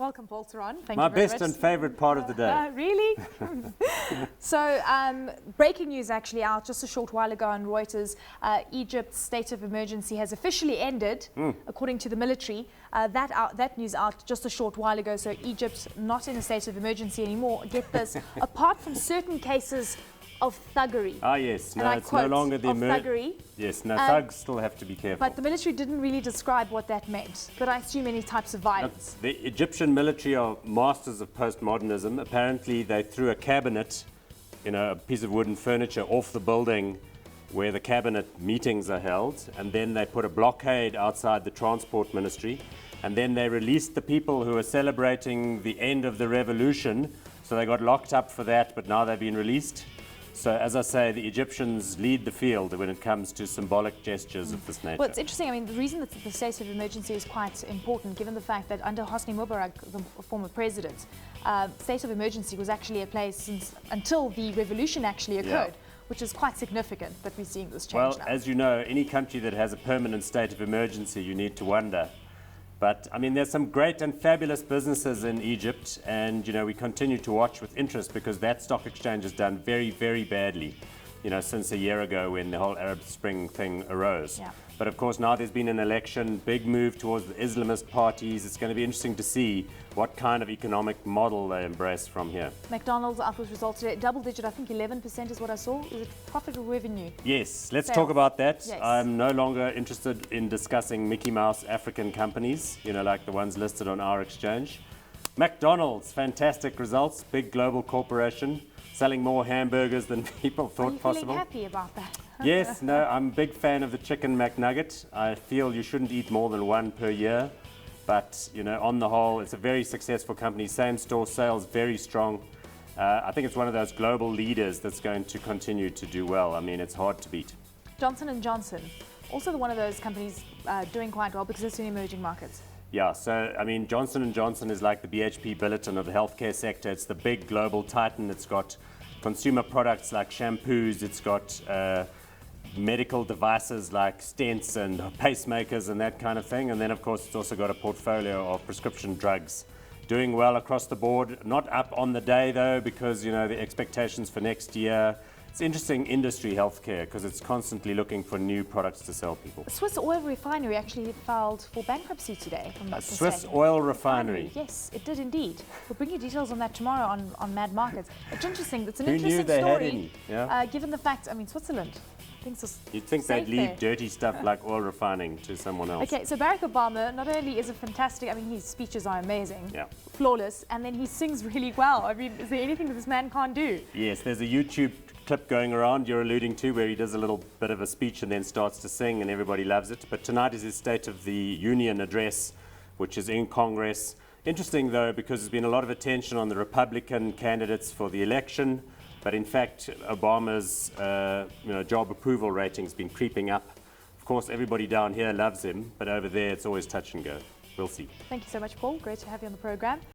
Welcome, Paul Theron. Thank My you very much. best and favourite part of the day. Really? So, breaking news actually out just a short while ago on Reuters. Egypt's state of emergency has officially ended, according to the military. That news out just a short while ago. So Egypt's not in a state of emergency anymore. Get this, apart from certain cases of thuggery. Ah, yes. No, and it's no longer the thuggery. Yes, no, thugs still have to be careful. But the military didn't really describe what that meant. But I assume any types of violence. The Egyptian military are masters of postmodernism. Apparently, they threw a cabinet, a piece of wooden furniture off the building where the cabinet meetings are held, and then they put a blockade outside the transport ministry, and then they released the people who were celebrating the end of the revolution. So they got locked up for that, but now they've been released. So, as I say, the Egyptians lead the field when it comes to symbolic gestures of this nature. Well, it's interesting. I mean, the reason that the state of emergency is quite important, given the fact that under Hosni Mubarak, the former president, state of emergency was actually in place until the revolution actually occurred, which is quite significant that we're seeing this change now. Well, as you know, any country that has a permanent state of emergency, you need to wonder. But, I mean, there's some great and fabulous businesses in Egypt, and, we continue to watch with interest because that stock exchange has done very, very badly, since a year ago when the whole Arab Spring thing arose. Yeah. But, of course, now there's been an election, big move towards the Islamist parties. It's going to be interesting to see what kind of economic model they embrace from here. McDonald's out with results today, double digit, I think 11% is what I saw. Is it profit or revenue? Yes, let's Sales. talk about that. Yes. I'm no longer interested in discussing Mickey Mouse African companies, like the ones listed on our exchange. McDonald's, fantastic results, big global corporation, selling more hamburgers than people thought possible. Are you feeling happy about that? Yes, no, I'm a big fan of the chicken McNugget. I feel you shouldn't eat more than one per year. But, on the whole, it's a very successful company. Same store sales, very strong. I think it's one of those global leaders that's going to continue to do well. I mean, it's hard to beat. Johnson & Johnson, also one of those companies doing quite well because it's in emerging markets. Yeah, so, I mean, Johnson & Johnson is like the BHP Billiton of the healthcare sector. It's the big global titan. It's got consumer products like shampoos. It's got medical devices like stents and pacemakers and that kind of thing. And then, of course, it's also got a portfolio of prescription drugs. Doing well across the board. Not up on the day, though, because, the expectations for next year. It's interesting industry, healthcare, because it's constantly looking for new products to sell people. A Swiss oil refinery actually filed for bankruptcy today, if I'm not mistaken. Swiss oil refinery? Yes, it did indeed. We'll bring you details on that tomorrow on Mad Markets. It's interesting. It's an Who interesting knew they story. had any? Yeah. Given the fact, I mean, Switzerland. You'd think they'd leave dirty stuff like oil refining to someone else. Okay, so Barack Obama not only is a fantastic, I mean, his speeches are amazing, flawless, and then he sings really well. I mean, is there anything that this man can't do? Yes, there's a YouTube clip going around you're alluding to where he does a little bit of a speech and then starts to sing and everybody loves it. But tonight is his State of the Union address, which is in Congress. Interesting, though, because there's been a lot of attention on the Republican candidates for the election. But in fact, Obama's job approval rating's been creeping up. Of course, everybody down here loves him, but over there it's always touch and go. We'll see. Thank you so much, Paul. Great to have you on the program.